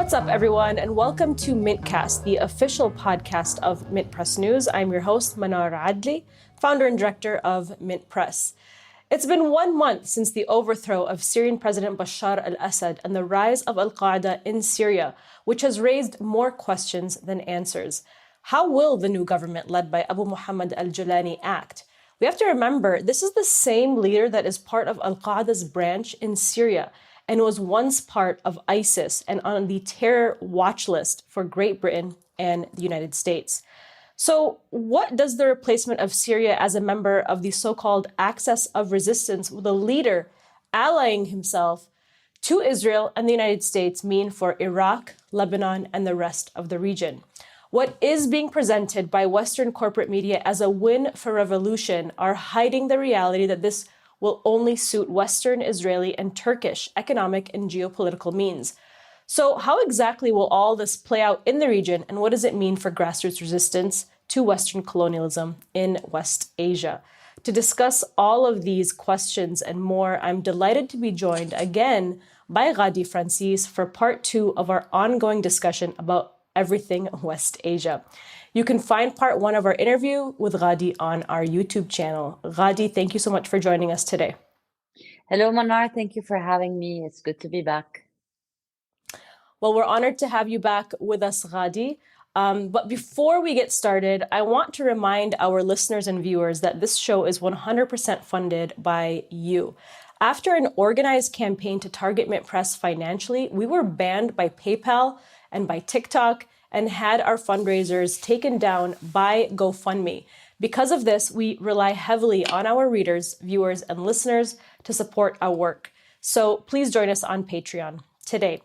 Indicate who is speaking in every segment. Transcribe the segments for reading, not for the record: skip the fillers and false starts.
Speaker 1: What's up, everyone, and welcome to Mintcast, the official podcast of Mint Press News. I'm your host, Manar Adli, founder and director of Mint Press. It's been 1 month since the overthrow of Syrian President Bashar al-Assad and the rise of al-Qaeda in Syria, which has raised more questions than answers. How will the new government led by Abu Mohammed al-Jolani act? We have to remember, this is the same leader that is part of al-Qaeda's branch in Syria and was once part of ISIS and on the terror watch list for Great Britain and the United States. So what does the replacement of Syria as a member of the so-called axis of resistance with a leader allying himself to Israel and the United States mean for Iraq, Lebanon, and the rest of the region? What is being presented by Western corporate media as a win for revolution are hiding the reality that this will only suit Western, Israeli, and Turkish economic and geopolitical means. So how exactly will all this play out in the region, and what does it mean for grassroots resistance to Western colonialism in West Asia? To discuss all of these questions and more, I'm delighted to be joined again by Ghadi Francis for part 2 of our ongoing discussion about everything West Asia. You can find part 1 of our interview with Ghadi on our YouTube channel. Ghadi, thank you so much for joining us today.
Speaker 2: Hello, Manar. Thank you for having me. It's good to be back.
Speaker 1: Well, we're honored to have you back with us, Ghadi. But before we get started, I want to remind our listeners and viewers that this show is 100% funded by you. After an organized campaign to target Mint Press financially, we were banned by PayPal and by TikTok and had our fundraisers taken down by GoFundMe. Because of this, we rely heavily on our readers, viewers, and listeners to support our work. So please join us on Patreon today.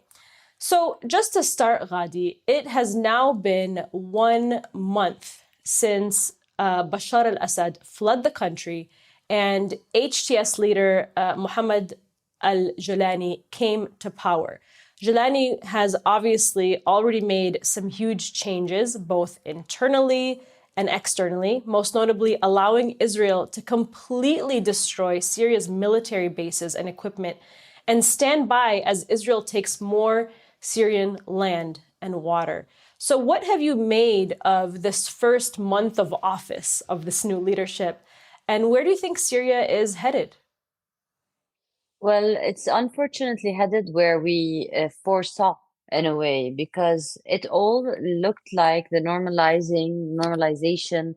Speaker 1: So just to start, Ghadi, it has now been 1 month since Bashar al-Assad fled the country and HTS leader Mohammed al-Jolani came to power. Jolani has obviously already made some huge changes, both internally and externally, most notably allowing Israel to completely destroy Syria's military bases and equipment and stand by as Israel takes more Syrian land and water. So what have you made of this first month of office of this new leadership? And where do you think Syria is headed?
Speaker 2: Well, it's unfortunately headed where we foresaw in a way, because it all looked like the normalization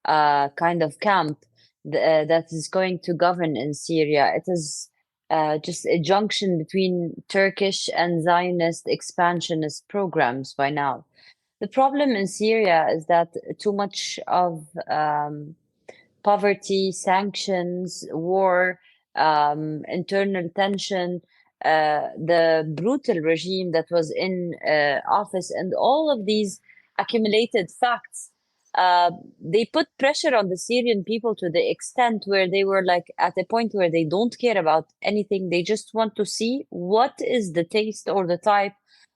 Speaker 2: kind of camp that is going to govern in Syria. It is just a junction between Turkish and Zionist expansionist programs by now. The problem in Syria is that too much of poverty, sanctions, war, internal tension, the brutal regime that was in office, and all of these accumulated facts, they put pressure on the Syrian people to the extent where they were like at a point where they don't care about anything. They just want to see what is the taste or the type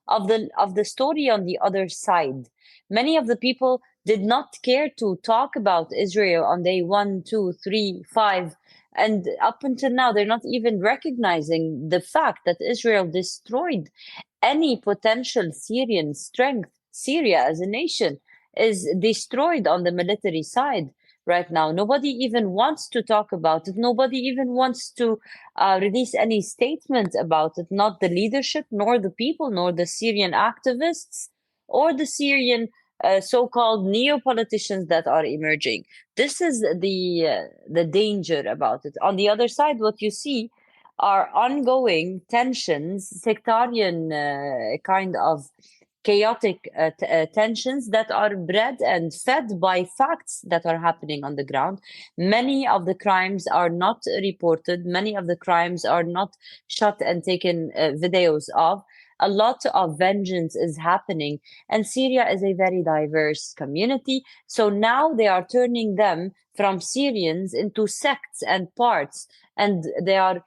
Speaker 2: of the story on the other side. Many of the people did not care to talk about Israel on day 1, 2, 3, 5. And up until now, they're not even recognizing the fact that Israel destroyed any potential Syrian strength. Syria as a nation is destroyed on the military side right now. Nobody even wants to talk about it. Nobody even wants to release any statement about it. Not the leadership, nor the people, nor the Syrian activists, or the Syrian so-called neo-politicians that are emerging. This is the danger about it. On the other side, what you see are ongoing tensions, sectarian kind of chaotic tensions that are bred and fed by facts that are happening on the ground. Many of the crimes are not reported. Many of the crimes are not shot and taken videos of. A lot of vengeance is happening, and Syria is a very diverse community. So now they are turning them from Syrians into sects and parts, and they are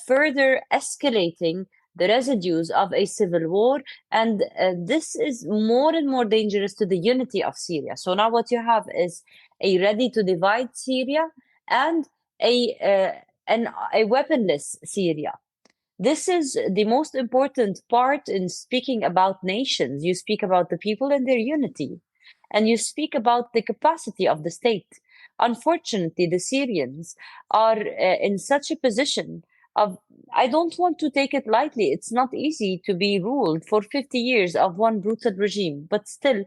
Speaker 2: further escalating the residues of a civil war. And this is more and more dangerous to the unity of Syria. So now what you have is a ready to divide Syria and a weaponless Syria. This is the most important part in speaking about nations. You speak about the people and their unity, and you speak about the capacity of the state. Unfortunately, the Syrians are in such a position of, I don't want to take it lightly. It's not easy to be ruled for 50 years of one brutal regime, but still,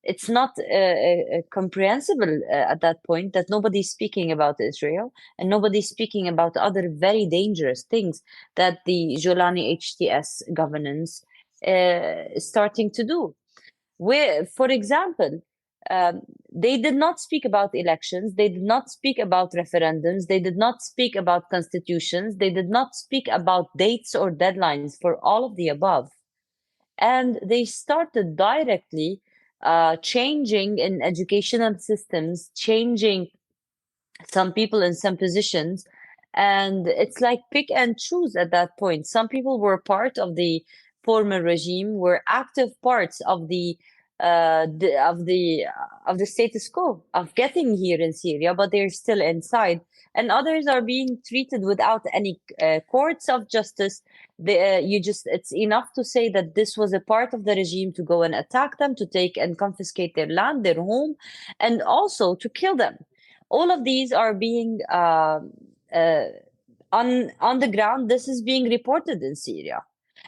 Speaker 2: it's not comprehensible at that point that nobody's speaking about Israel and nobody's speaking about other very dangerous things that the Jolani HTS governance is starting to do. Where, for example, they did not speak about elections, they did not speak about referendums, they did not speak about constitutions, they did not speak about dates or deadlines for all of the above. And they started directly changing in educational systems, changing some people in some positions. And it's like pick and choose at that point. Some people were part of the former regime, were active parts of the status quo of getting here in Syria, but they're still inside. And others are being treated without any courts of justice. It's enough to say that this was a part of the regime to go and attack them, to take and confiscate their land, their home, and also to kill them. All of these are being on the ground. This is being reported in Syria.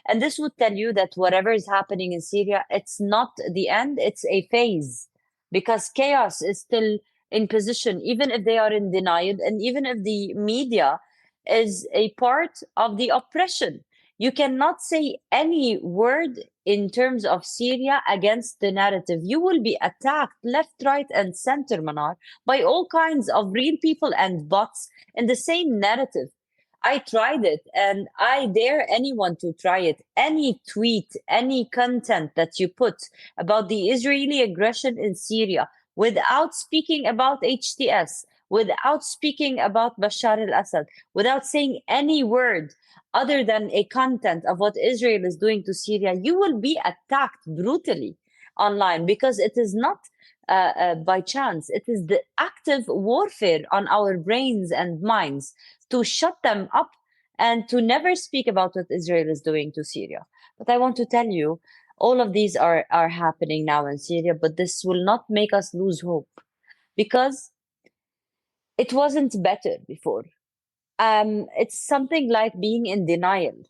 Speaker 2: And this would tell you that whatever is happening in Syria, it's not the end, it's a phase, because chaos is still in position, even if they are in denial, and even if the media is a part of the oppression. You cannot say any word in terms of Syria against the narrative. You will be attacked left, right, and center, Manar, by all kinds of real people and bots in the same narrative. I tried it, and I dare anyone to try it. Any tweet, any content that you put about the Israeli aggression in Syria without speaking about HTS, without speaking about Bashar al-Assad, without saying any word other than a content of what Israel is doing to Syria, you will be attacked brutally online, because it is not by chance. It is the active warfare on our brains and minds to shut them up and to never speak about what Israel is doing to Syria. But I want to tell you, all of these are happening now in Syria, but this will not make us lose hope, because it wasn't better before. It's something like being in denial.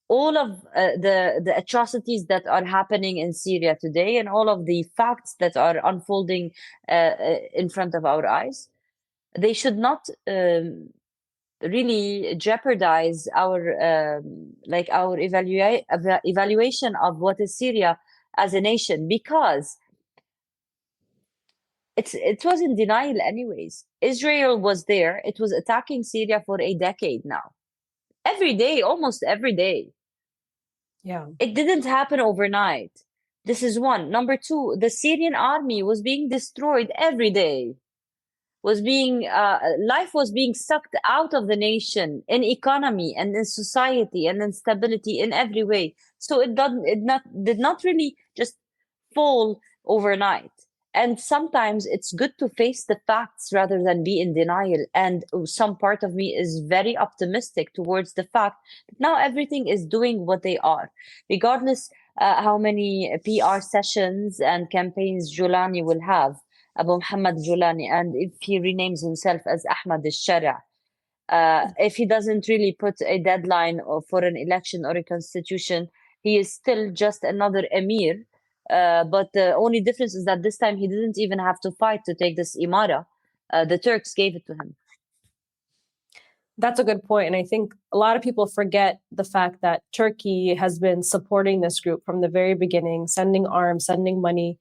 Speaker 2: All of the atrocities that are happening in Syria today, and all of the facts that are unfolding in front of our eyes, they should not really jeopardize our evaluation of what is Syria as a nation, because it was in denial anyways. Israel was there. It was attacking Syria for a decade now. Every day, almost every day.
Speaker 1: Yeah.
Speaker 2: It didn't happen overnight. This is one. Number two, the Syrian army was being destroyed every day. Life was being sucked out of the nation in economy and in society and in stability in every way. So it did not really just fall overnight. And sometimes it's good to face the facts rather than be in denial. And some part of me is very optimistic towards the fact that now everything is doing what they are, regardless how many PR sessions and campaigns Jolani will have, Abu Mohammed Jolani, and if he renames himself as Ahmad al-Shara, if he doesn't really put a deadline for an election or a constitution, he is still just another emir. But the only difference is that this time he didn't even have to fight to take this imara. The Turks gave it to him.
Speaker 1: That's a good point. And I think a lot of people forget the fact that Turkey has been supporting this group from the very beginning, sending arms, sending money.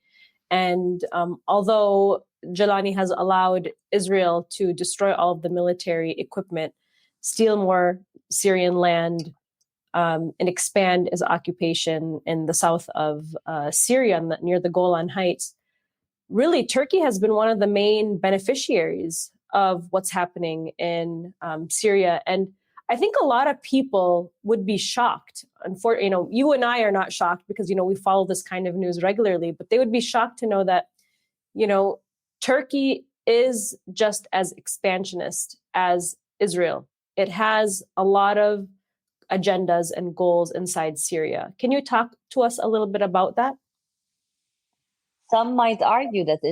Speaker 1: And although Jolani has allowed Israel to destroy all of the military equipment, steal more Syrian land, and expand his occupation in the south of Syria, near the Golan Heights, really, Turkey has been one of the main beneficiaries of what's happening in Syria. And I think a lot of people would be shocked. You and I are not shocked because, we follow this kind of news regularly, but they would be shocked to know that, Turkey is just as expansionist as Israel. It has a lot of agendas and goals inside Syria. Can you talk to us a little bit about that?
Speaker 2: Some might argue that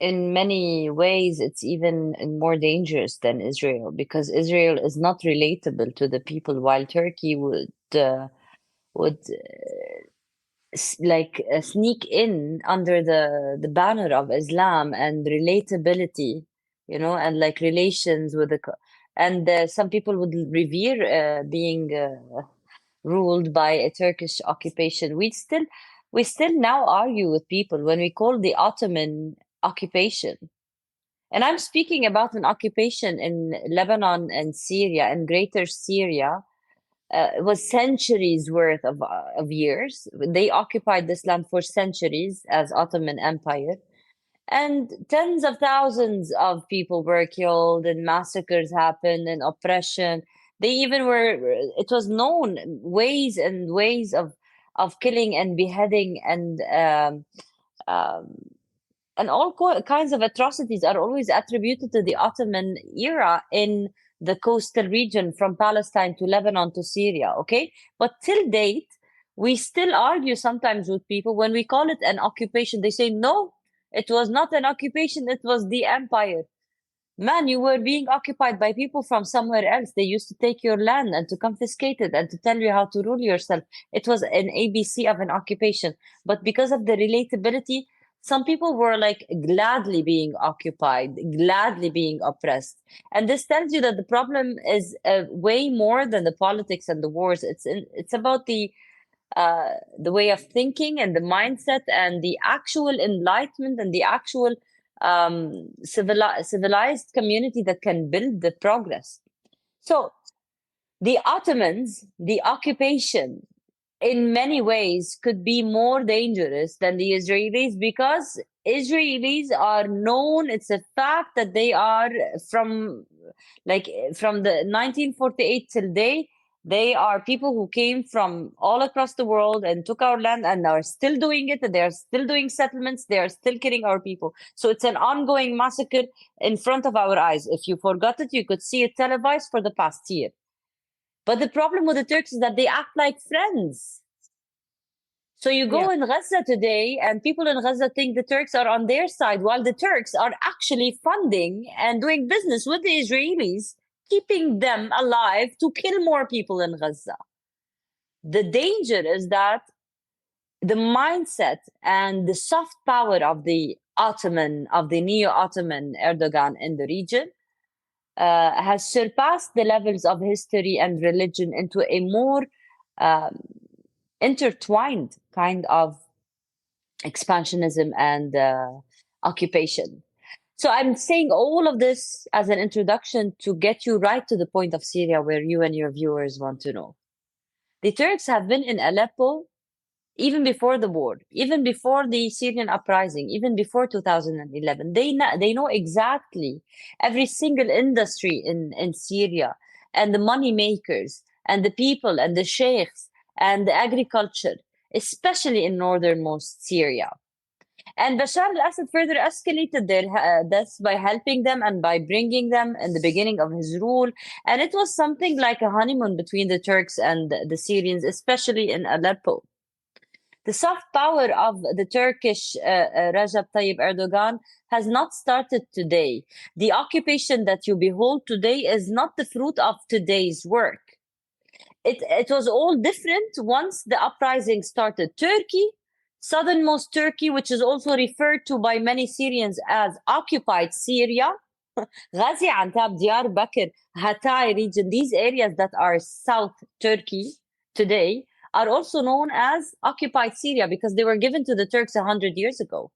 Speaker 2: in many ways it's even more dangerous than Israel, because Israel is not relatable to the people, while Turkey would sneak in under the banner of Islam and relatability, and like relations with and some people would revere being ruled by a Turkish occupation. We still now argue with people when we call the Ottoman occupation. And I'm speaking about an occupation in Lebanon and Syria and greater Syria. It was centuries worth of years. They occupied this land for centuries as Ottoman Empire. And tens of thousands of people were killed and massacres happened and oppression. They even it was known ways and ways of killing and beheading and all kinds of atrocities are always attributed to the Ottoman era in the coastal region from Palestine to Lebanon to Syria, okay? But till date, we still argue sometimes with people when we call it an occupation. They say, no, it was not an occupation, it was the empire. Man, you were being occupied by people from somewhere else. They used to take your land and to confiscate it and to tell you how to rule yourself. It was an ABC of an occupation. But because of the relatability, some people were like gladly being occupied, gladly being oppressed. And this tells you that the problem is way more than the politics and the wars. It's about the way of thinking and the mindset and the actual enlightenment and the actual civilized community that can build the progress. So the Ottomans, the occupation, in many ways could be more dangerous than the Israelis, because Israelis are known, it's a fact that they are from the 1948 till they are people who came from all across the world and took our land and are still doing it. And they are still doing settlements. They are still killing our people. So it's an ongoing massacre in front of our eyes. If you forgot it, you could see it televised for the past year. But the problem with the Turks is that they act like friends. So you go in Gaza today and people in Gaza think the Turks are on their side, while the Turks are actually funding and doing business with the Israelis, keeping them alive to kill more people in Gaza. The danger is that the mindset and the soft power of the neo-Ottoman Erdogan in the region has surpassed the levels of history and religion into a more intertwined kind of expansionism and occupation. So I'm saying all of this as an introduction to get you right to the point of Syria, where you and your viewers want to know. The Turks have been in Aleppo even before the war, even before the Syrian uprising, even before 2011. They know exactly every single industry in Syria, and the money makers and the people and the sheikhs and the agriculture, especially in northernmost Syria. And Bashar al-Assad further escalated their deaths by helping them and by bringing them in the beginning of his rule. And it was something like a honeymoon between the Turks and the Syrians, especially in Aleppo. The soft power of the Turkish Recep Tayyip Erdogan has not started today. The occupation that you behold today is not the fruit of today's work. It was all different once the uprising started. Turkey, southernmost Turkey, which is also referred to by many Syrians as occupied Syria, Ghazi Antab, Diyarbakir, Hatay region, these areas that are South Turkey today are also known as occupied Syria because they were given to the Turks 100 years ago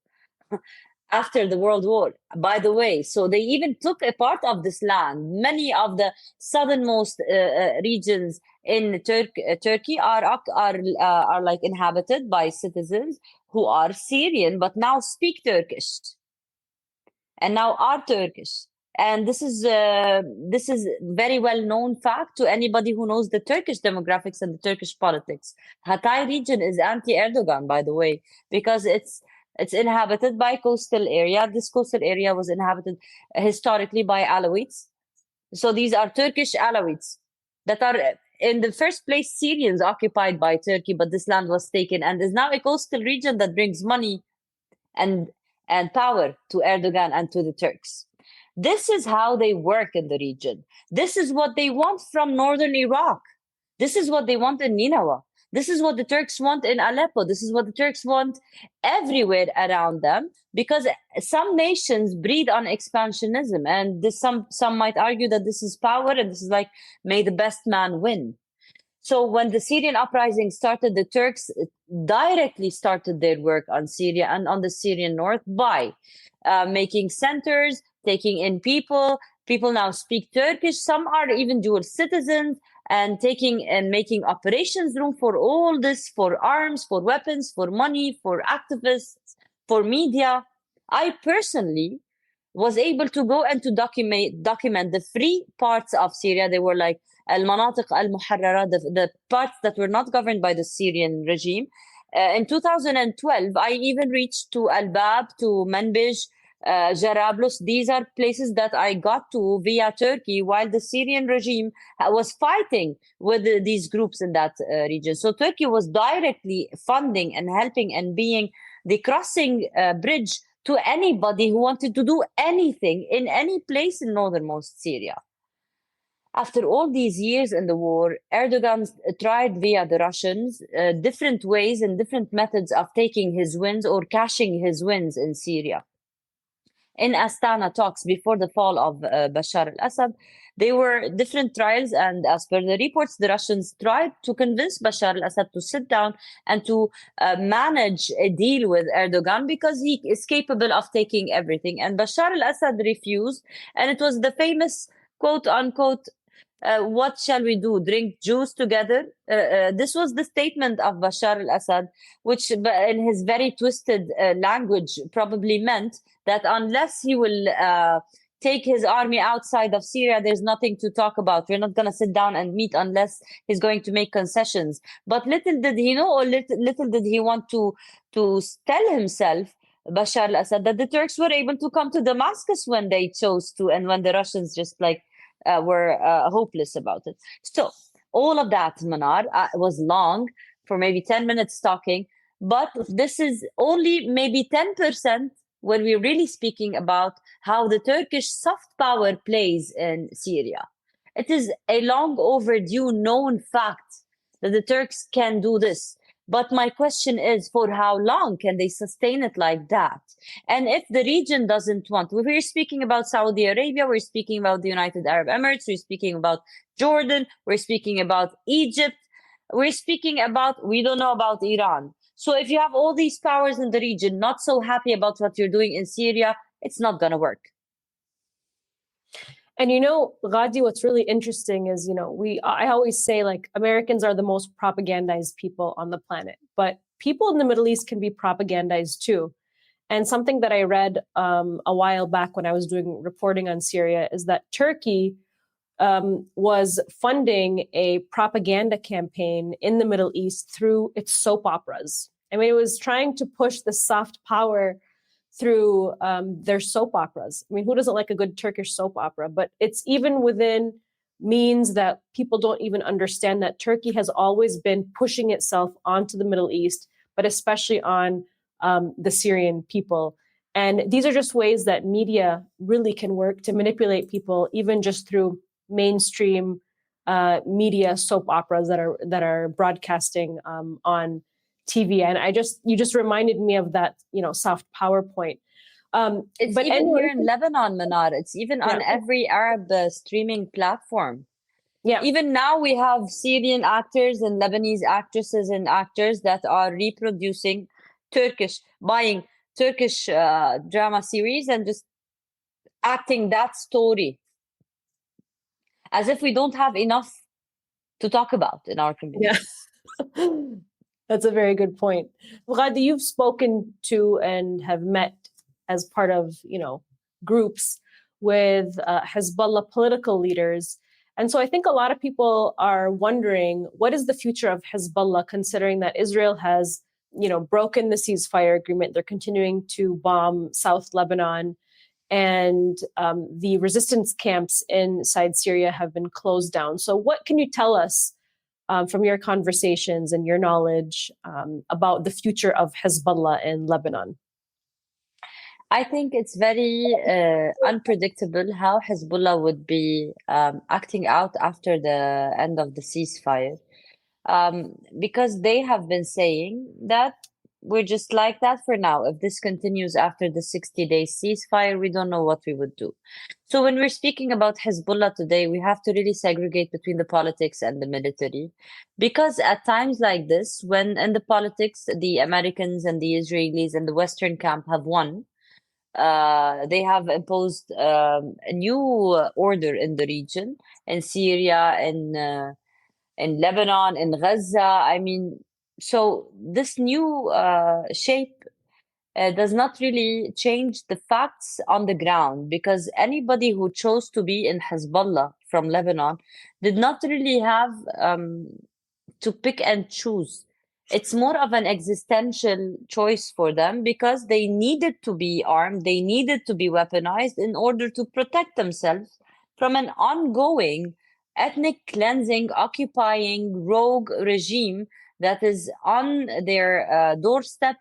Speaker 2: after the World War, by the way. So they even took a part of this land. Many of the southernmost regions in Turkey are like inhabited by citizens who are Syrian, but now speak Turkish and now are Turkish. And this is very well known fact to anybody who knows the Turkish demographics and the Turkish politics. Hatay region is anti-Erdogan, by the way, because it's inhabited by coastal area. This coastal area was inhabited historically by Alawites. So these are Turkish Alawites that are in the first place, Syrians occupied by Turkey, but this land was taken and is now a coastal region that brings money and power to Erdogan and to the Turks. This is how they work in the region. This is what they want from northern Iraq. This is what they want in Nineveh. This is what the Turks want in Aleppo. This is what the Turks want everywhere around them, because some nations breed on expansionism. And this, some might argue that this is power and this is like, may the best man win. So when the Syrian uprising started, the Turks directly started their work on Syria and on the Syrian north by making centers, taking in people. People now speak Turkish. Some are even dual citizens, and taking and making operations room for all this, for arms, for weapons, for money, for activists, for media. I personally was able to go and to document the free parts of Syria. They were like al-Manatiq al-Muharrara, the parts that were not governed by the Syrian regime. In 2012, I even reached to Al-Bab, to Manbij, Jarablus. These are places that I got to via Turkey while the Syrian regime was fighting with these groups in that region. So Turkey was directly funding and helping and being the crossing bridge to anybody who wanted to do anything in any place in northernmost Syria. After all these years in the war, Erdogan tried via the Russians different ways and different methods of taking his wins or cashing his wins in Syria. In Astana talks before the fall of Bashar al-Assad, there were different trials, and as per the reports, the Russians tried to convince Bashar al-Assad to sit down and to manage a deal with Erdogan because he is capable of taking everything. And Bashar al-Assad refused, and it was the famous quote-unquote, what shall we do? Drink juice together? This was the statement of Bashar al-Assad, which in his very twisted language probably meant that unless he will take his army outside of Syria, there's nothing to talk about. We're not going to sit down and meet unless he's going to make concessions. But little did he know, or little did he want to tell himself, Bashar al-Assad, that the Turks were able to come to Damascus when they chose to, and when the Russians just like were hopeless about it. So all of that, Manar, was long, for maybe 10 minutes talking, but this is only maybe 10% when we're really speaking about how the Turkish soft power plays in Syria. It is a long overdue known fact that the Turks can do this. But my question is, for how long can they sustain it like that? And if the region doesn't want, we're speaking about Saudi Arabia, we're speaking about the United Arab Emirates, we're speaking about Jordan, we're speaking about Egypt, we're speaking about, we don't know about Iran. So if you have all these powers in the region not so happy about what you're doing in Syria, it's not going to work.
Speaker 1: And Ghadi, what's really interesting is, I always say, like, Americans are the most propagandized people on the planet, but people in the Middle East can be propagandized too. And something that I read a while back when I was doing reporting on Syria is that Turkey was funding a propaganda campaign in the Middle East through its soap operas. I mean, it was trying to push the soft power through their soap operas. I mean, who doesn't like a good Turkish soap opera? But it's even within means that people don't even understand that Turkey has always been pushing itself onto the Middle East, but especially on the Syrian people. And these are just ways that media really can work to manipulate people, even just through mainstream media soap operas that are broadcasting on TV. And you just reminded me of that, soft power point.
Speaker 2: It's
Speaker 1: but
Speaker 2: even here in Lebanon, Manar. It's even on every Arab streaming platform.
Speaker 1: Yeah.
Speaker 2: Even now we have Syrian actors and Lebanese actresses and actors that are reproducing buying Turkish drama series and just acting that story, as if we don't have enough to talk about in our community.
Speaker 1: Yeah. That's a very good point. Ghadi, you've spoken to and have met as part of, groups with Hezbollah political leaders. And so I think a lot of people are wondering, what is the future of Hezbollah, considering that Israel has, broken the ceasefire agreement? They're continuing to bomb South Lebanon, and the resistance camps inside Syria have been closed down. So what can you tell us from your conversations and your knowledge about the future of Hezbollah in Lebanon?
Speaker 2: I think it's very unpredictable how Hezbollah would be acting out after the end of the ceasefire, because they have been saying that we're just like that for now. If this continues after the 60-day ceasefire, we don't know what we would do. So when we're speaking about Hezbollah today, we have to really segregate between the politics and the military, because at times like this, when in the politics, the Americans and the Israelis and the Western camp have won, they have imposed a new order in the region, in Syria, in Lebanon, in Gaza. I mean, so this new shape does not really change the facts on the ground, because anybody who chose to be in Hezbollah from Lebanon did not really have to pick and choose. It's more of an existential choice for them, because they needed to be armed, they needed to be weaponized in order to protect themselves from an ongoing ethnic cleansing, occupying, rogue regime that is on their doorstep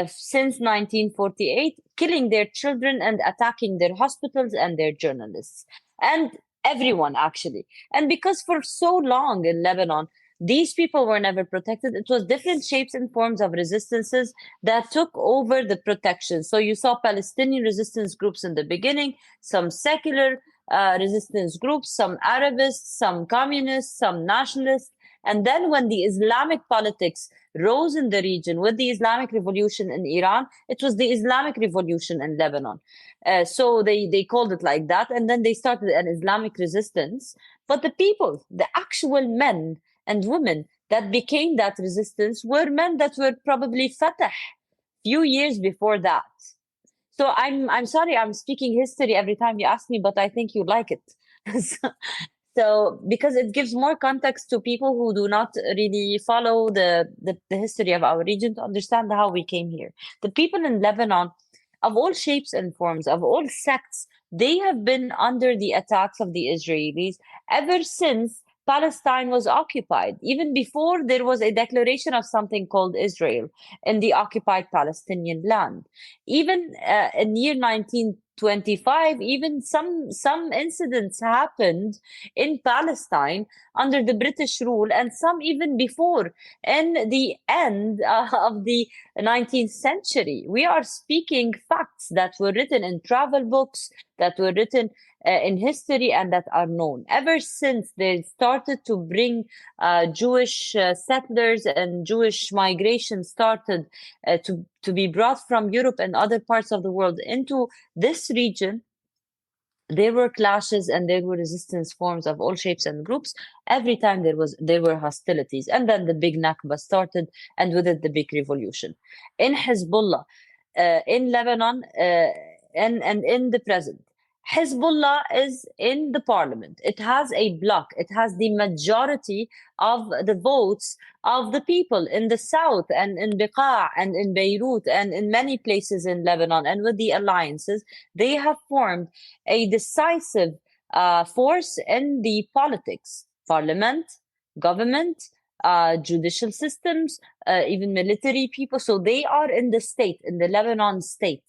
Speaker 2: since 1948, killing their children and attacking their hospitals and their journalists and everyone, actually. And because for so long in Lebanon, these people were never protected. It was different shapes and forms of resistances that took over the protection. So you saw Palestinian resistance groups in the beginning, some secular resistance groups, some Arabists, some communists, some nationalists. And then when the Islamic politics rose in the region with the Islamic Revolution in Iran, it was the Islamic Revolution in Lebanon. So they called it like that. And then they started an Islamic resistance. But the people, the actual men and women that became that resistance were men that were probably Fatah few years before that. So I'm sorry, I'm speaking history every time you ask me, but I think you like it. So because it gives more context to people who do not really follow the history of our region to understand how we came here. The people in Lebanon, of all shapes and forms, of all sects, they have been under the attacks of the Israelis ever since Palestine was occupied, even before there was a declaration of something called Israel in the occupied Palestinian land. Even in year 1925, even some incidents happened in Palestine under the British rule, and some even before, in the end of the 19th century. We are speaking facts that were written in travel books, that were written in history, and that are known. Ever since they started to bring Jewish settlers and Jewish migration started to be brought from Europe and other parts of the world into this region, there were clashes and there were resistance forms of all shapes and groups. Every time there were hostilities, and then the big Nakba started, and with it the big revolution. In Hezbollah, in Lebanon, and in the present, Hezbollah is in the parliament. It has a bloc. It has the majority of the votes of the people in the south and in Beqa and in Beirut and in many places in Lebanon. And with the alliances, they have formed a decisive force in the politics, parliament, government, judicial systems, even military people. So they are in the state, in the Lebanon state.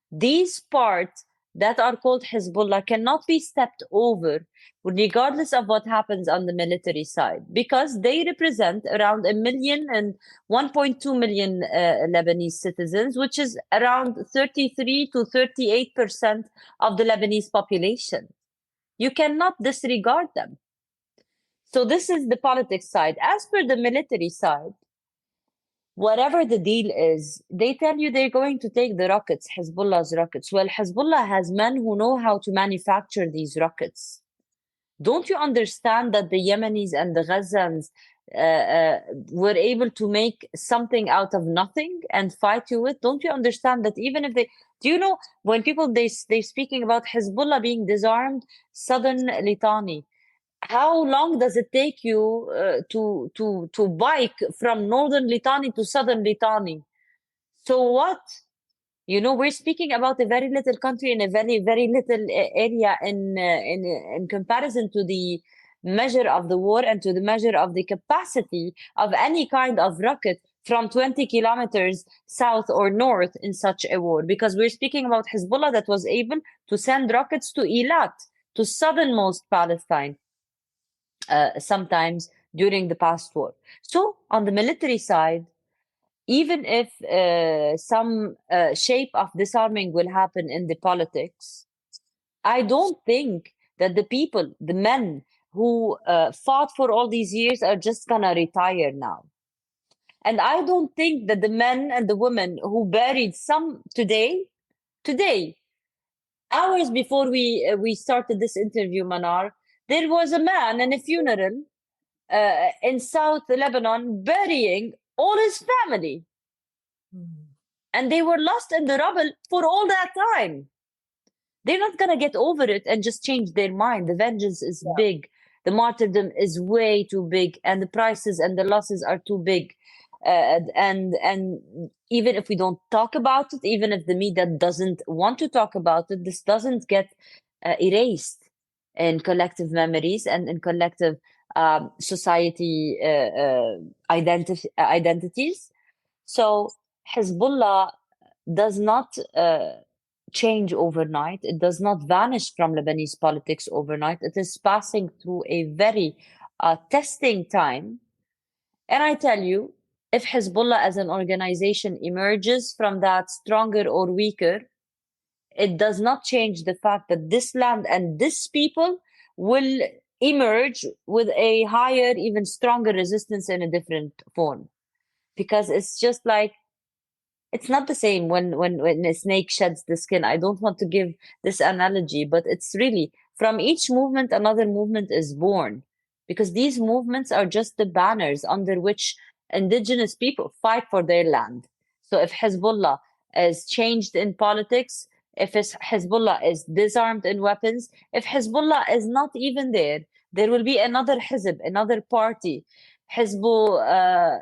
Speaker 2: These parts that are called Hezbollah cannot be stepped over regardless of what happens on the military side, because they represent around 1 million and 1.2 million Lebanese citizens, which is around 33 to 38% of the Lebanese population. You cannot disregard them. So this is the politics side. As per the military side, whatever the deal is, they tell you they're going to take the rockets, Hezbollah's rockets. Well, Hezbollah has men who know how to manufacture these rockets. Don't you understand that the Yemenis and the Gazans were able to make something out of nothing and fight you with? Don't you understand that even if they... Do you know, when people, they're speaking about Hezbollah being disarmed, southern Litani, how long does it take you to bike from northern Litani to southern Litani? So what? You know, we're speaking about a very little country in a very, very little area in comparison to the measure of the war and to the measure of the capacity of any kind of rocket from 20 kilometers south or north in such a war. Because we're speaking about Hezbollah that was able to send rockets to Eilat, to southernmost Palestine, sometimes during the past war. So on the military side, even if some shape of disarming will happen in the politics, I don't think that the people, the men who fought for all these years are just gonna retire now. And I don't think that the men and the women who buried some today, hours before we started this interview, Manar, there was a man in a funeral in South Lebanon burying all his family. And they were lost in the rubble for all that time. They're not going to get over it and just change their mind. The vengeance is big. The martyrdom is way too big. And the prices and the losses are too big. And even if we don't talk about it, even if the media doesn't want to talk about it, this doesn't get erased in collective memories and in collective society identities. So Hezbollah does not change overnight. It does not vanish from Lebanese politics overnight. It is passing through a very testing time. And I tell you, if Hezbollah as an organization emerges from that stronger or weaker, it does not change the fact that this land and this people will emerge with a higher, even stronger resistance in a different form. Because it's just like, it's not the same when a snake sheds the skin. I don't want to give this analogy, but it's really from each movement, another movement is born, because these movements are just the banners under which indigenous people fight for their land. So if Hezbollah is changed in politics, if Hezbollah is disarmed in weapons, if Hezbollah is not even there, there will be another Hizb, another party, Hezbollah,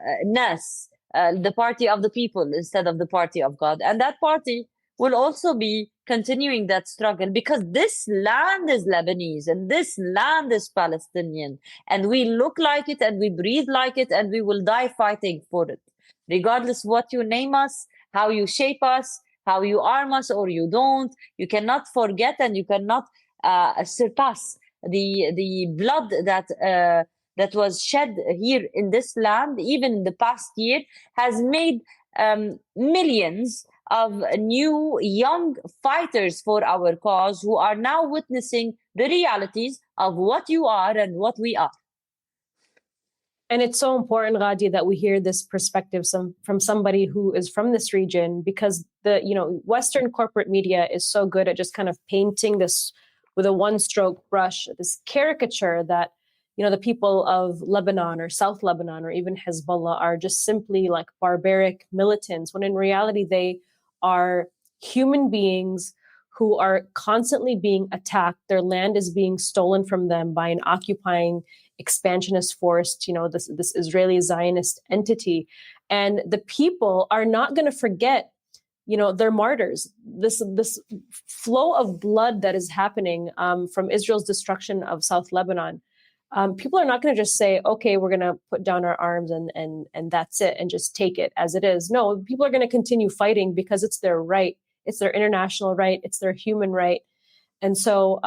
Speaker 2: the party of the people instead of the party of God. And that party will also be continuing that struggle, because this land is Lebanese and this land is Palestinian, and we look like it and we breathe like it, and we will die fighting for it, regardless what you name us, how you shape us, how you arm us or you don't. You cannot forget and you cannot surpass the blood that was shed here in this land, even in the past year, has made millions of new young fighters for our cause who are now witnessing the realities of what you are and what we are.
Speaker 1: And it's so important, Ghadi, that we hear this perspective from somebody who is from this region, because the Western corporate media is so good at just kind of painting this with a one-stroke brush, this caricature that the people of Lebanon or South Lebanon or even Hezbollah are just simply like barbaric militants, when in reality they are human beings who are constantly being attacked. Their land is being stolen from them by an occupying expansionist force, this Israeli Zionist entity. And the people are not going to forget, they're martyrs. This flow of blood that is happening from Israel's destruction of South Lebanon. People are not going to just say, okay, we're going to put down our arms and that's it, and just take it as it is. No, people are going to continue fighting because it's their right. It's their international right. It's their human right. And so,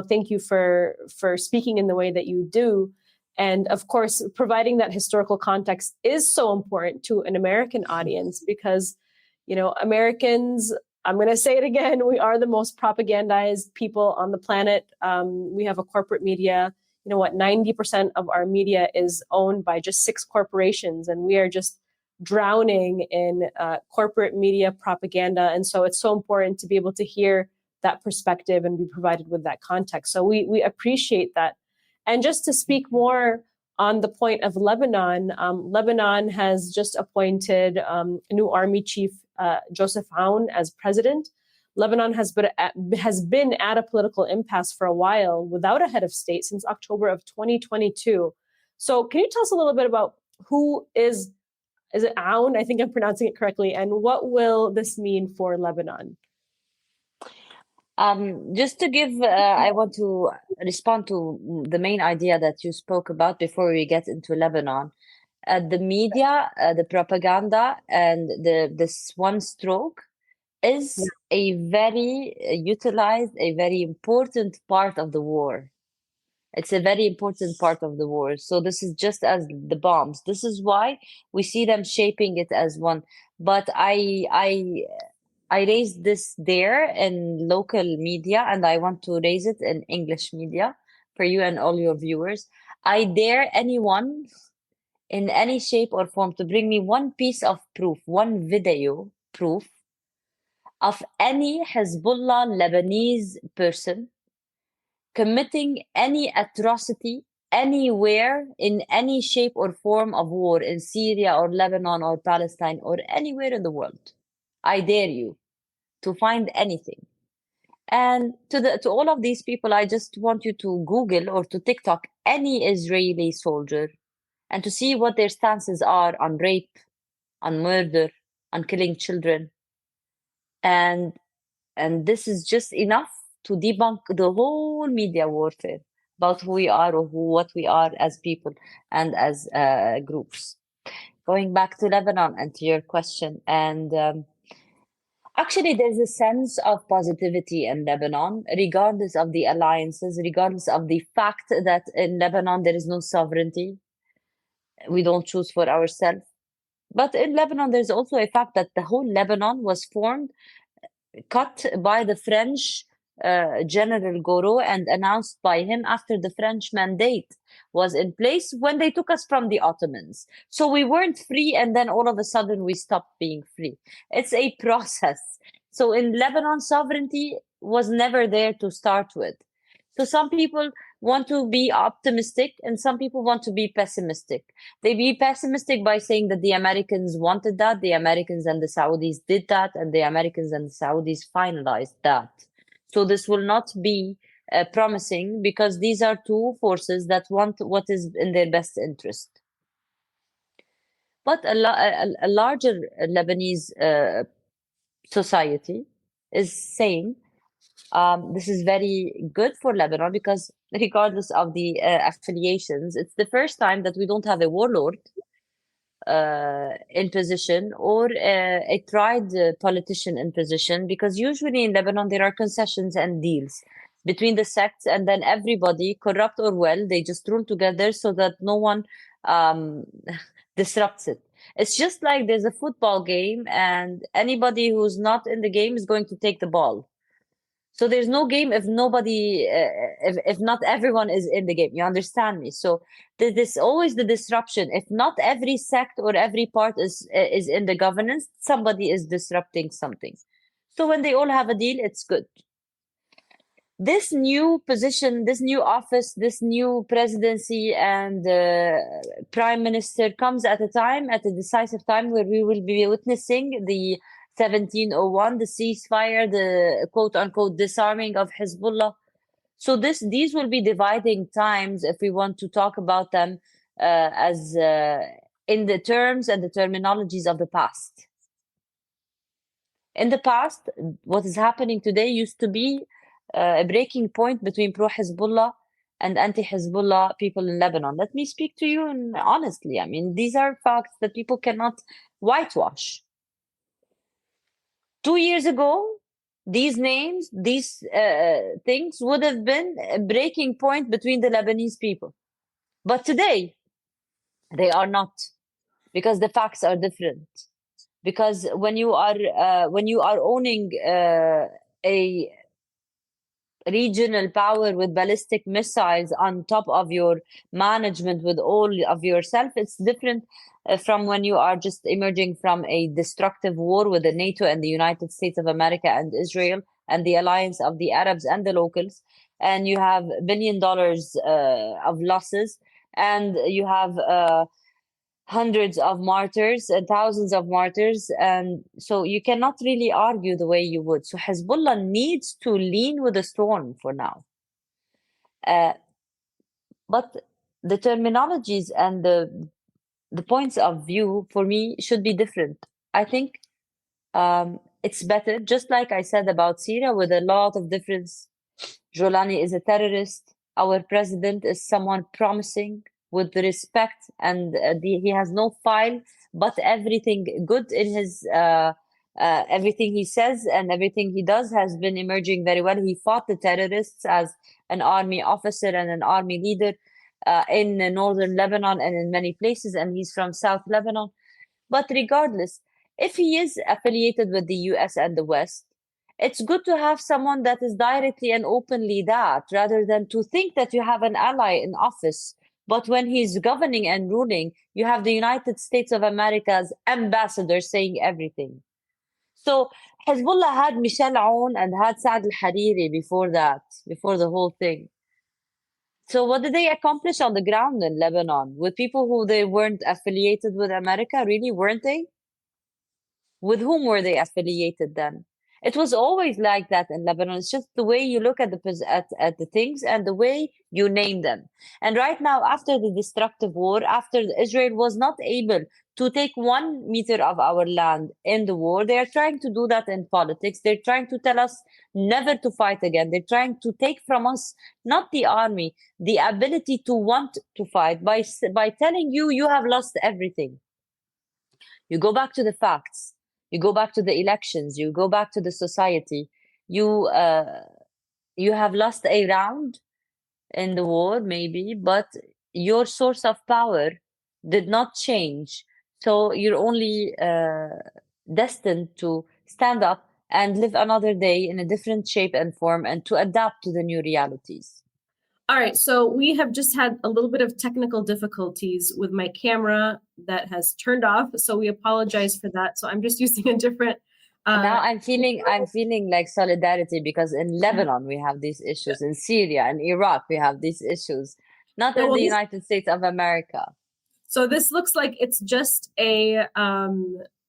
Speaker 1: thank you for speaking in the way that you do. And of course, providing that historical context is so important to an American audience because, Americans, I'm going to say it again, we are the most propagandized people on the planet. We have a corporate media. 90% of our media is owned by just 6 corporations, and we are just drowning in corporate media propaganda. And so it's so important to be able to hear that perspective and be provided with that context. So we appreciate that. And just to speak more on the point of Lebanon, Lebanon has just appointed a new army chief, Joseph Aoun, as president. Lebanon has been at a political impasse for a while without a head of state since October of 2022. So can you tell us a little bit about who is it Aoun? I think I'm pronouncing it correctly. And what will this mean for Lebanon?
Speaker 2: Just to give, I want to respond to the main idea that you spoke about before we get into Lebanon. The media, the propaganda, and this one stroke is a very utilized, a very important part of the war. It's a very important part of the war. So this is just as the bombs. This is why we see them shaping it as one. But I raised this there in local media, and I want to raise it in English media for you and all your viewers. I dare anyone in any shape or form to bring me one piece of proof, one video proof of any Hezbollah Lebanese person committing any atrocity anywhere in any shape or form of war in Syria or Lebanon or Palestine or anywhere in the world. I dare you to find anything. And to all of these people, I just want you to Google or to TikTok any Israeli soldier and to see what their stances are on rape, on murder, on killing children. And this is just enough to debunk the whole media warfare about who we are or what we are as people and as groups. Going back to Lebanon and to your question, and actually, there's a sense of positivity in Lebanon, regardless of the alliances, regardless of the fact that in Lebanon there is no sovereignty. We don't choose for ourselves. But in Lebanon, there's also a fact that the whole Lebanon was cut by the French General Gouraud and announced by him after the French mandate was in place when they took us from the Ottomans. So we weren't free, and then all of a sudden we stopped being free. It's a process. So in Lebanon, sovereignty was never there to start with. So some people want to be optimistic and some people want to be pessimistic. They be pessimistic by saying that the Americans wanted that, the Americans and the Saudis did that, and the Americans and the Saudis finalized that. So this will not be promising because these are two forces that want what is in their best interest. But a larger Lebanese society is saying this is very good for Lebanon because regardless of the affiliations, it's the first time that we don't have a warlord in position or a tried politician in position, because usually in Lebanon there are concessions and deals between the sects, and then everybody, corrupt or well, they just rule together so that no one disrupts it. It's just like there's a football game and anybody who's not in the game is going to take the ball. So there's no game if nobody, if not everyone is in the game. You understand me? So this always the disruption. If not every sect or every part is in the governance, somebody is disrupting something. So when they all have a deal, it's good. This new position, this new office, this new presidency and prime minister comes at a decisive time where we will be witnessing the 1701, the ceasefire, the quote unquote disarming of Hezbollah. So these will be dividing times if we want to talk about them as in the terms and the terminologies of the past. In the past, what is happening today used to be a breaking point between pro-Hezbollah and anti-Hezbollah people in Lebanon. Let me speak to you honestly. I mean, these are facts that people cannot whitewash. 2 years ago, these names, these things would have been a breaking point between the Lebanese people. But today, they are not, because the facts are different. Because when you are owning a regional power with ballistic missiles on top of your management with all of yourself, it's different from when you are just emerging from a destructive war with the NATO and the United States of America and Israel and the alliance of the Arabs and the locals, and you have $1 billion of losses, and you have hundreds of martyrs and thousands of martyrs. And so you cannot really argue the way you would. So Hezbollah needs to lean with the storm for now. But the terminologies and the points of view for me should be different. I think it's better, just like I said about Syria, with a lot of difference. Jolani is a terrorist. Our president is someone promising with respect, and he has no file, but everything good in his everything he says and everything he does has been emerging very well. He fought the terrorists as an army officer and an army leader in northern Lebanon and in many places, and he's from South Lebanon. But regardless, if he is affiliated with the US and the West, it's good to have someone that is directly and openly that, rather than to think that you have an ally in office. But when he's governing and ruling, you have the United States of America's ambassador saying everything. So Hezbollah had Michel Aoun and had Saad al-Hariri before that, before the whole thing. So what did they accomplish on the ground in Lebanon with people who they weren't affiliated with America? Really, weren't they? With whom were they affiliated then? It was always like that in Lebanon. It's just the way you look at the things and the way you name them. And right now, after the destructive war, after Israel was not able to take 1 meter of our land in the war, they are trying to do that in politics. They're trying to tell us never to fight again. They're trying to take from us, not the army, the ability to want to fight by telling you have lost everything. You go back to the facts. You go back to the elections. You go back to the society. You have lost a round in the war, maybe, but your source of power did not change. So you're only destined to stand up and live another day in a different shape and form and to adapt to the new realities.
Speaker 1: All right, so we have just had a little bit of technical difficulties with my camera that has turned off, so we apologize for that. So I'm just using a different.
Speaker 2: Now I'm feeling like solidarity, because in Lebanon we have these issues, in Syria and Iraq we have these issues, not in the United States of America.
Speaker 1: So this looks like it's just a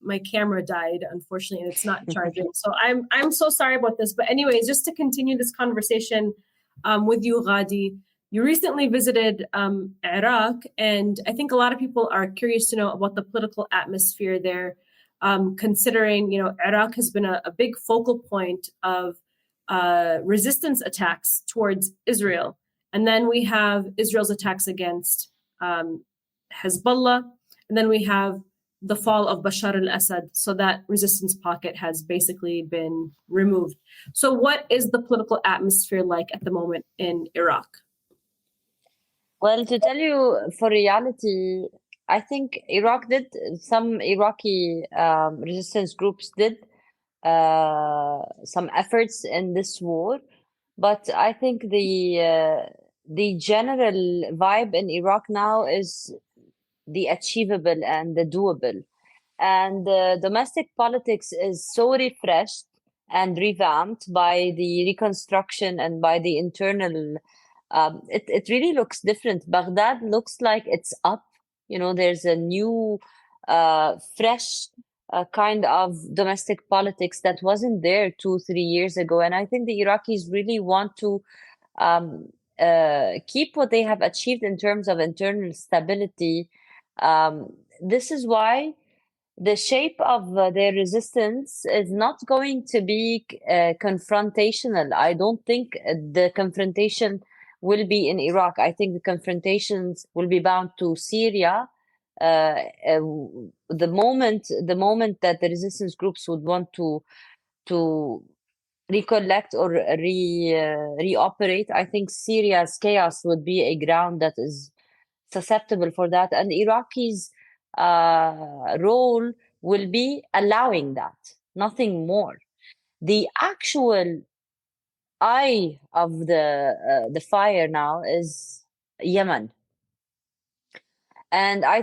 Speaker 1: my camera died, unfortunately, and it's not charging. So I'm so sorry about this. But anyways, just to continue this conversation with you, Ghadi, you recently visited Iraq, and I think a lot of people are curious to know about the political atmosphere there, considering, Iraq has been a big focal point of resistance attacks towards Israel. And then we have Israel's attacks against Hezbollah, and then we have the fall of Bashar al-Assad. So that resistance pocket has basically been removed. So what is the political atmosphere like at the moment in Iraq?
Speaker 2: Well, to tell you, for reality, I think some Iraqi resistance groups did some efforts in this war, but I think the general vibe in Iraq now is the achievable and the doable. And domestic politics is so refreshed and revamped by the reconstruction and by the internal. It really looks different. Baghdad looks like it's up. There's a new, fresh kind of domestic politics that wasn't there 2-3 years ago. And I think the Iraqis really want to keep what they have achieved in terms of internal stability. This is why the shape of their resistance is not going to be confrontational. I don't think the confrontation will be in Iraq. I think the confrontations will be bound to Syria. The moment that the resistance groups would want to recollect or reoperate, I think Syria's chaos would be a ground that is susceptible for that, and Iraqis' role will be allowing that, nothing more. The actual eye of the fire now is Yemen. And I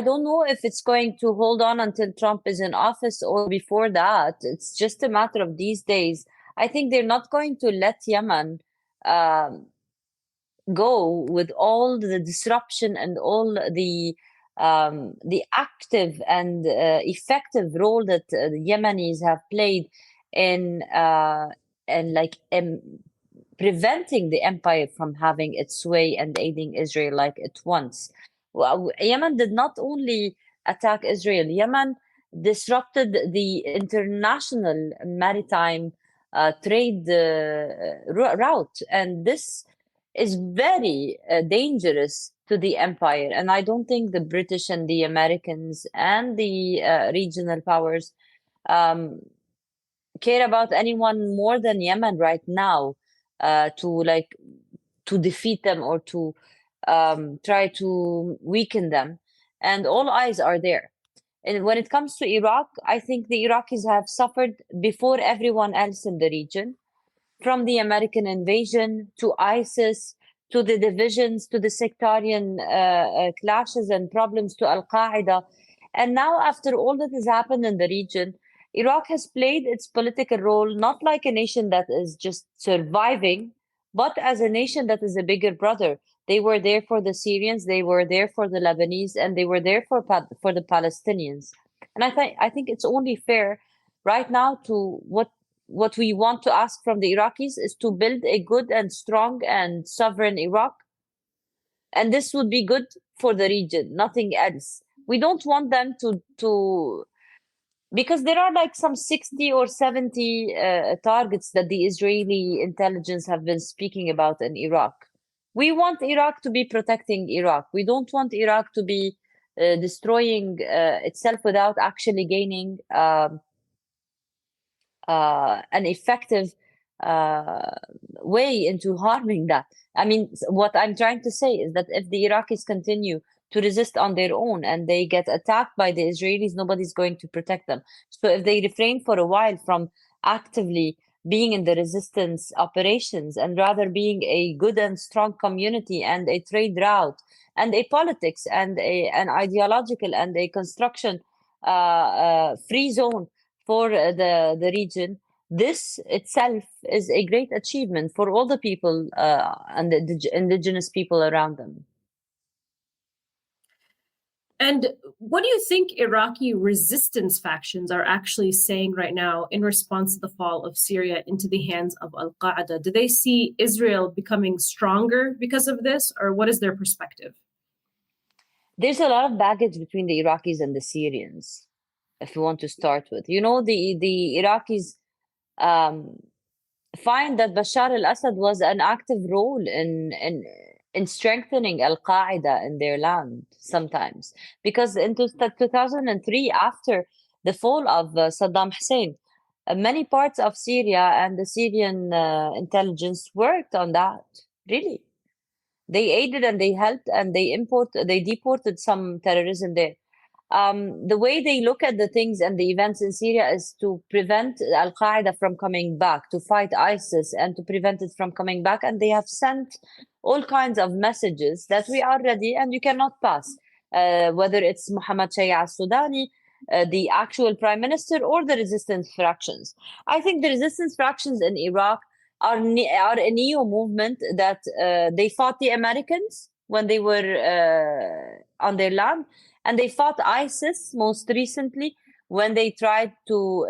Speaker 2: don't know if it's going to hold on until Trump is in office or before that. It's just a matter of these days. I think they're not going to let Yemen go with all the disruption and all the active and effective role that the Yemenis have played in preventing the empire from having its way and aiding Israel like it wants. Well, Yemen did not only attack Israel. Yemen disrupted the international maritime trade route. And this is very dangerous to the empire. And I don't think the British and the Americans and the regional powers care about anyone more than Yemen right now, to defeat them or to try to weaken them. And all eyes are there. And when it comes to Iraq, I think the Iraqis have suffered before everyone else in the region, from the American invasion to ISIS, to the divisions, to the sectarian clashes and problems, to Al-Qaeda. And now, after all that has happened in the region, Iraq has played its political role not like a nation that is just surviving, but as a nation that is a bigger brother. They were there for the Syrians, they were there for the Lebanese, and they were there for the Palestinians. And I think it's only fair right now to what we want to ask from the Iraqis is to build a good and strong and sovereign Iraq. And this would be good for the region, nothing else. We don't want them to because there are like some 60 or 70 targets that the Israeli intelligence have been speaking about in Iraq. We want Iraq to be protecting Iraq. We don't want Iraq to be destroying itself without actually gaining an effective way into harming that. I mean, what I'm trying to say is that if the Iraqis continue to resist on their own and they get attacked by the Israelis, nobody's going to protect them. So if they refrain for a while from actively being in the resistance operations and rather being a good and strong community and a trade route and a politics and an ideological and a construction free zone for the region, this itself is a great achievement for all the people and the indigenous people around them.
Speaker 1: And what do you think Iraqi resistance factions are actually saying right now in response to the fall of Syria into the hands of al-Qaeda? Do they see Israel becoming stronger because of this, or what is their perspective?
Speaker 2: There's a lot of baggage between the Iraqis and the Syrians, if you want to start with. You know, the Iraqis find that Bashar al-Assad was an active role in strengthening al-Qaeda in their land sometimes. Because in 2003, after the fall of Saddam Hussein, many parts of Syria and the Syrian intelligence worked on that, really. They aided and they helped and they deported some terrorism there. The way they look at the things and the events in Syria is to prevent al-Qaeda from coming back, to fight ISIS and to prevent it from coming back. And they have sent all kinds of messages that we are ready and you cannot pass, whether it's Mohammed al-Sudani, the actual prime minister, or the resistance fractions. I think the resistance fractions in Iraq are a neo movement that they fought the Americans when they were on their land. And they fought ISIS most recently when they tried to,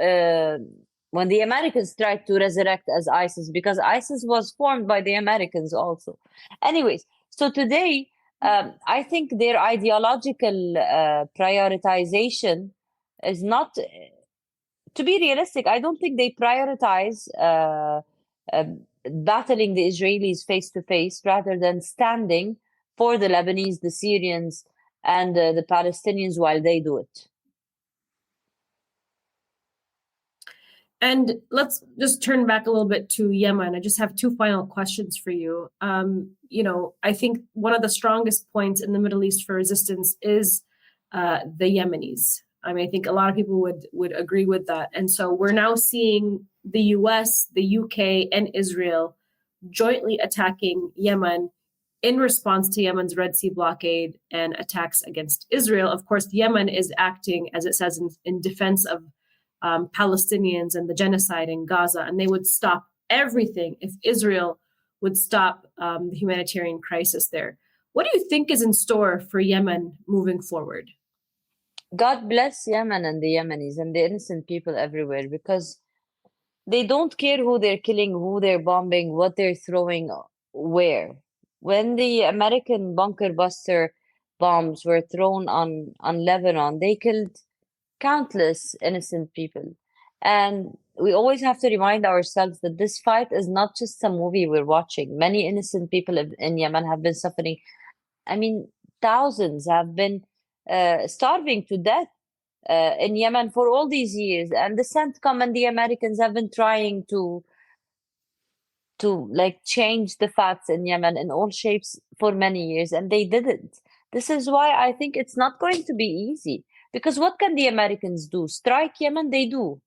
Speaker 2: when the Americans tried to resurrect as ISIS, because ISIS was formed by the Americans also. Anyways, so today, I think their ideological prioritization is not, to be realistic, I don't think they prioritize battling the Israelis face to face rather than standing for the Lebanese, the Syrians, and the Palestinians while they do it.
Speaker 1: And let's just turn back a little bit to Yemen. I just have two final questions for you. You know, I think one of the strongest points in the Middle East for resistance is the Yemenis. I mean, I think a lot of people would agree with that. And so we're now seeing the US, the UK, and Israel jointly attacking Yemen in response to Yemen's Red Sea blockade and attacks against Israel. Of course, Yemen is acting, as it says, in defense of Palestinians and the genocide in Gaza, and they would stop everything if Israel would stop the humanitarian crisis there. What do you think is in store for Yemen moving forward?
Speaker 2: God bless Yemen and the Yemenis and the innocent people everywhere, because they don't care who they're killing, who they're bombing, what they're throwing, where. When the American bunker buster bombs were thrown on Lebanon, they killed countless innocent people. And we always have to remind ourselves that this fight is not just a movie we're watching. Many innocent people in Yemen have been suffering. I mean, thousands have been starving to death in Yemen for all these years. And the CENTCOM and the Americans have been trying to like change the facts in Yemen in all shapes for many years, and they didn't. This is why I think it's not going to be easy. Because what can the Americans do? Strike Yemen? They do.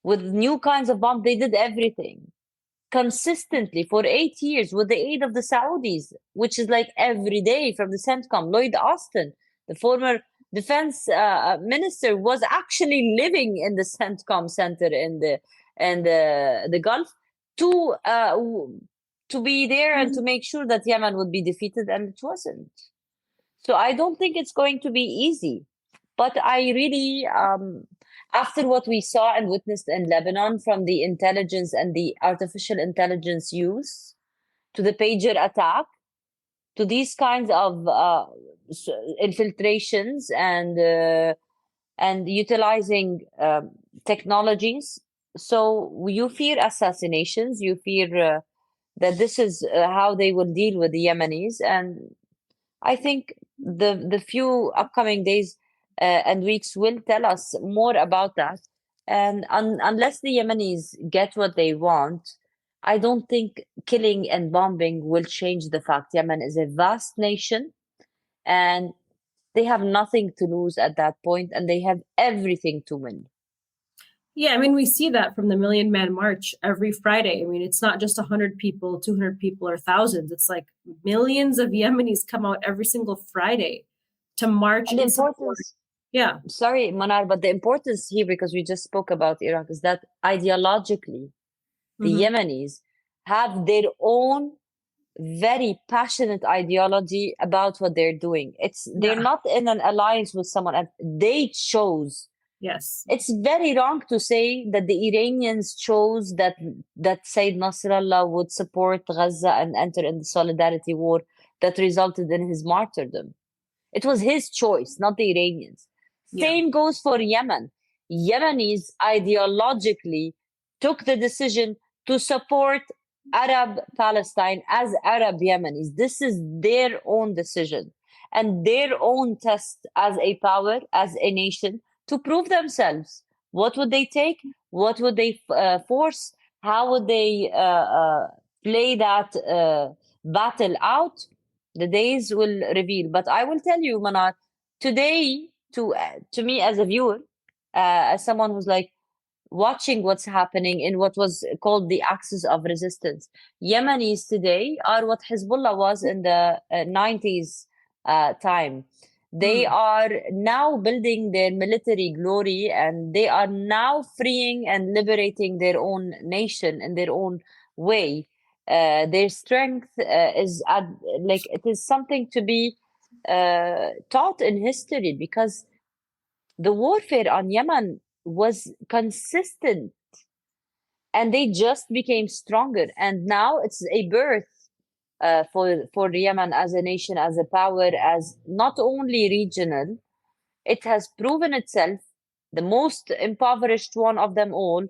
Speaker 2: With new kinds of bombs, they did everything consistently for 8 years with the aid of the Saudis, which is like every day from the CENTCOM. Lloyd Austin, the former defense minister, was actually living in the CENTCOM center in the Gulf to be there and to make sure that Yemen would be defeated, and it wasn't. So I don't think it's going to be easy. But I really, after what we saw and witnessed in Lebanon, from the intelligence and the artificial intelligence use to the pager attack, to these kinds of infiltrations and utilizing technologies. So you fear assassinations, you fear that this is how they will deal with the Yemenis. And I think the few upcoming days and weeks will tell us more about that. And unless the Yemenis get what they want, I don't think killing and bombing will change the fact Yemen is a vast nation and they have nothing to lose at that point, and they have everything to win.
Speaker 1: Yeah, I mean, we see that from the Million Man March every Friday. I mean, it's not just 100 people, 200 people, or thousands. It's like millions of Yemenis come out every single Friday to march.
Speaker 2: And the importance,
Speaker 1: yeah.
Speaker 2: Sorry, Manar, but the importance here, because we just spoke about Iraq, is that ideologically, the Yemenis have their own very passionate ideology about what they're doing. They're not in an alliance with someone else. They chose.
Speaker 1: Yes.
Speaker 2: It's very wrong to say that the Iranians chose that Sayyid Nasrallah would support Gaza and enter in the solidarity war that resulted in his martyrdom. It was his choice, not the Iranians. Yeah. Same goes for Yemen. Yemenis ideologically took the decision to support Arab Palestine as Arab Yemenis. This is their own decision and their own test as a power, as a nation, to prove themselves. What would they take? What would they force? How would they play that battle out? The days will reveal. But I will tell you, Manar, today, to me as a viewer, as someone who's like watching what's happening in what was called the axis of resistance, Yemenis today are what Hezbollah was in the 90s time. They are now building their military glory, and they are now freeing and liberating their own nation in their own way. Their strength is it is something to be taught in history, because the warfare on Yemen was consistent and they just became stronger. And now it's a birth for Yemen as a nation, as a power, as not only regional. It has proven itself the most impoverished one of them all,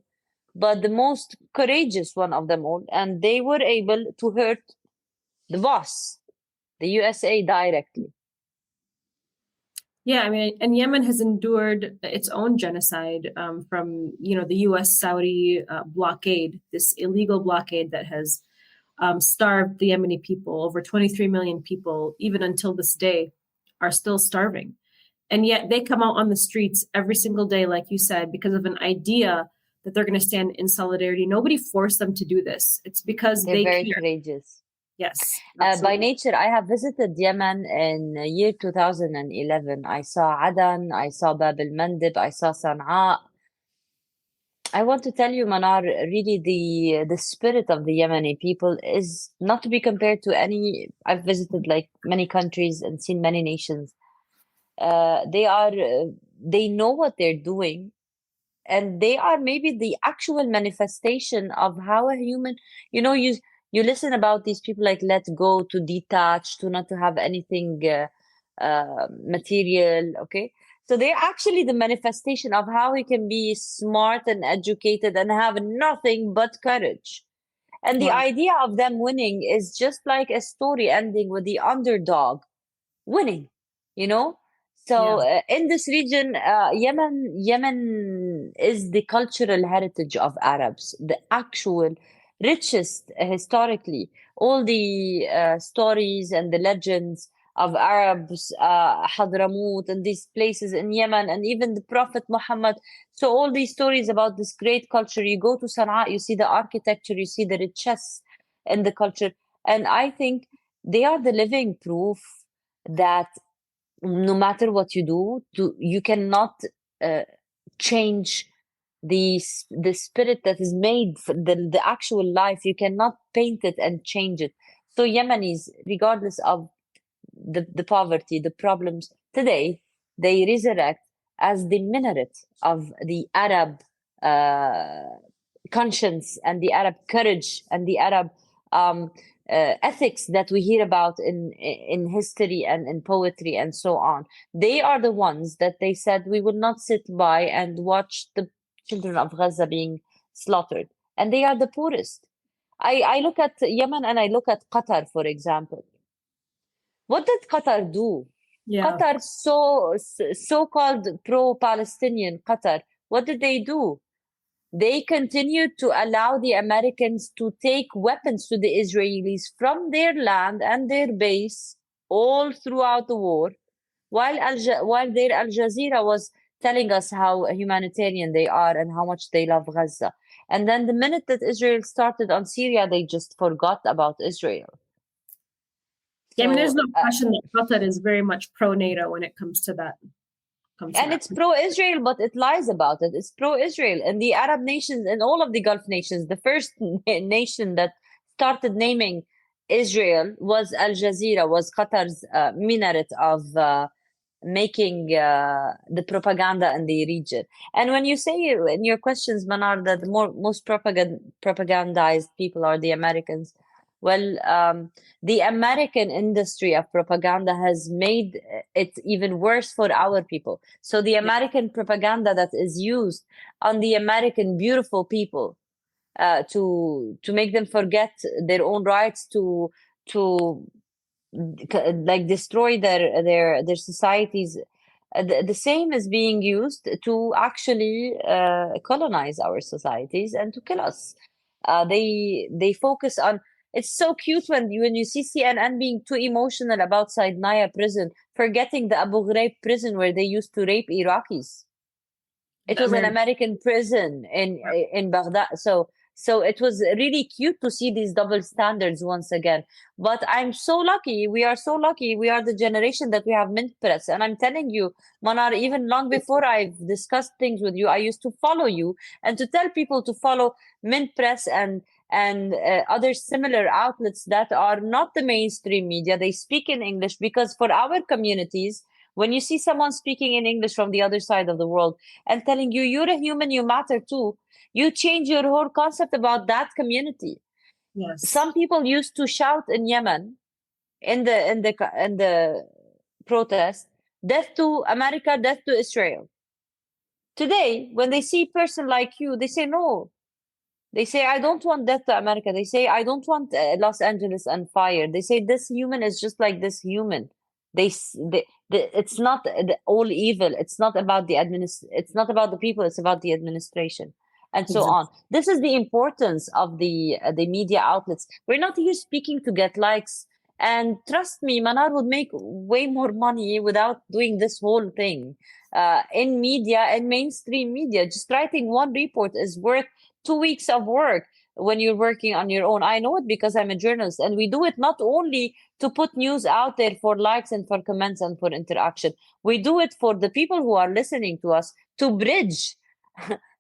Speaker 2: but the most courageous one of them all. And they were able to hurt the boss, the USA, directly.
Speaker 1: Yeah, I mean, and Yemen has endured its own genocide from, the U.S.-Saudi blockade, this illegal blockade that has starved the Yemeni people. Over 23 million people, even until this day, are still starving. And yet they come out on the streets every single day, like you said, because of an idea that they're going to stand in solidarity. Nobody forced them to do this. It's because
Speaker 2: they're very courageous.
Speaker 1: Yes.
Speaker 2: By nature, I have visited Yemen in year 2011. I saw Adan, I saw Bab al-Mandeb, I saw Sana'a. I want to tell you, Manar, really the spirit of the Yemeni people is not to be compared to any. I've visited like many countries and seen many nations. They know what they're doing, and they are maybe the actual manifestation of how a human, you listen about these people like let go, to detach, to not to have anything material. Okay. So they're actually the manifestation of how we can be smart and educated and have nothing but courage. And the
Speaker 1: Wow.
Speaker 2: idea of them winning is just like a story ending with the underdog winning, you know? So
Speaker 1: Yeah.
Speaker 2: in this region, Yemen is the cultural heritage of Arabs, the actual richest historically. All the stories and the legends of Arabs, Hadramaut, and these places in Yemen, and even the Prophet Muhammad. So all these stories about this great culture. You go to Sana'a, you see the architecture, you see the richness in the culture, and I think they are the living proof that no matter what you do, you cannot uh, change the spirit that is made for the actual life. You cannot paint it and change it. So Yemenis, regardless of the poverty, the problems today, they resurrect as the minaret of the Arab uh, conscience and the Arab courage and the Arab um, ethics that we hear about in history and in poetry and so on. They are the ones that they said we will not sit by and watch the children of Gaza being slaughtered. And they are the poorest. I look at Yemen and I look at Qatar, for example. What did Qatar do?
Speaker 1: Yeah.
Speaker 2: Qatar, so-called pro-Palestinian Qatar, what did they do? They continued to allow the Americans to take weapons to the Israelis from their land and their base all throughout the war, while their Al Jazeera was telling us how humanitarian they are and how much they love Gaza. And then the minute that Israel started on Syria, they just forgot about Israel.
Speaker 1: Yeah, I mean, there's
Speaker 2: So,
Speaker 1: no question that Qatar is very much pro NATO when it comes to that.
Speaker 2: and it's pro-Israel, but it lies about it. It's pro-Israel. And the Arab nations and all of the Gulf nations, the first nation that started naming Israel was Al Jazeera, was Qatar's minaret of making the propaganda in the region. And when you say in your questions, Manar, that the most propagandized people are the Americans, well, the American industry of propaganda has made it even worse for our people. So the American propaganda that is used on the American beautiful people to make them forget their own rights, to like destroy their societies. The same is being used to actually colonize our societies and to kill us. They focus on. It's so cute when you see CNN being too emotional about Saidnaya prison, forgetting the Abu Ghraib prison where they used to rape Iraqis. It was an American prison in Baghdad. So it was really cute to see these double standards once again. But I'm so lucky. We are so lucky. We are the generation that we have mint press. And I'm telling you, Manar, even long before I've discussed things with you, I used to follow you and to tell people to follow mint press and other similar outlets that are not the mainstream media. They speak in English because for our communities, when you see someone speaking in English from the other side of the world and telling you, you're a human, you matter too, you change your whole concept about that community.
Speaker 1: Yes.
Speaker 2: Some people used to shout in Yemen in the protest, death to America, death to Israel. Today, when they see a person like you, they say no. They say, I don't want death to America. They say, I don't want Los Angeles on fire. They say, this human is just like this human. It's not all evil. It's not about it's not about the people. It's about the administration, and so on. This is the importance of the media outlets. We're not here speaking to get likes. And trust me, Manar would make way more money without doing this whole thing. In media and mainstream media, just writing one report is worth 2 weeks of work when you're working on your own. I know it because I'm a journalist, and we do it not only to put news out there for likes and for comments and for interaction. We do it for the people who are listening to us to bridge,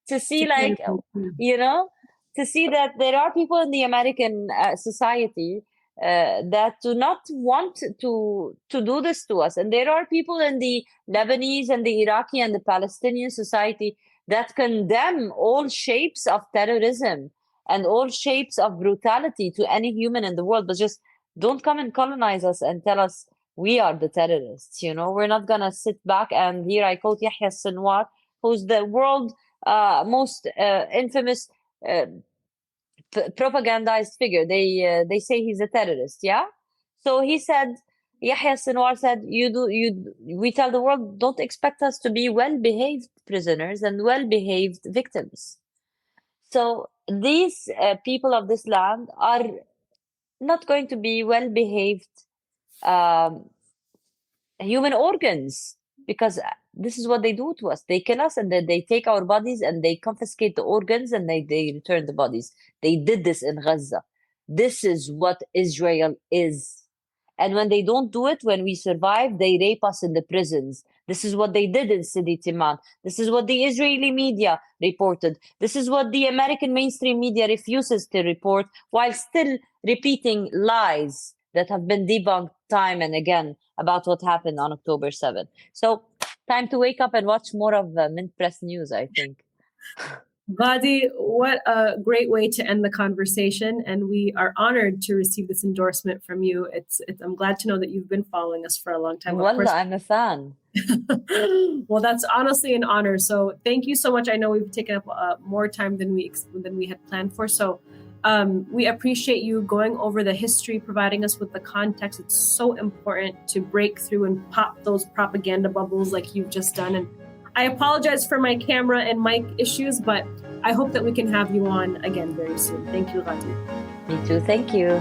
Speaker 2: to see to see that there are people in the American society that do not want to do this to us. And there are people in the Lebanese and the Iraqi and the Palestinian society that condemn all shapes of terrorism and all shapes of brutality to any human in the world, but just don't come and colonize us and tell us we are the terrorists. We're not gonna sit back. And here I quote Yahya Sinwar, who's the world most infamous propagandized figure. They say he's a terrorist. Yeah. So he said, Yahya Sinwar said, we tell the world, don't expect us to be well-behaved prisoners and well-behaved victims. So these people of this land are not going to be well-behaved human organs, because this is what they do to us. They kill us, and then they take our bodies and they confiscate the organs, and they return the bodies. They did this in Gaza. This is what Israel is. And when they don't do it, when we survive, they rape us in the prisons. This is what they did in Sidi Timan. This is what the Israeli media reported. This is what the American mainstream media refuses to report, while still repeating lies that have been debunked time and again about what happened on October 7th. So time to wake up and watch more of Mint Press News, I think.
Speaker 1: Ghadi, what a great way to end the conversation. And we are honored to receive this endorsement from you. I'm glad to know that you've been following us for a long time.
Speaker 2: Wallah, I'm a fan.
Speaker 1: Well, that's honestly an honor. So thank you so much. I know we've taken up more time than we had planned for. So we appreciate you going over the history, providing us with the context. It's so important to break through and pop those propaganda bubbles like you've just done. And I apologize for my camera and mic issues, but I hope that we can have you on again very soon. Thank you, Ghadi.
Speaker 2: Me too. Thank you.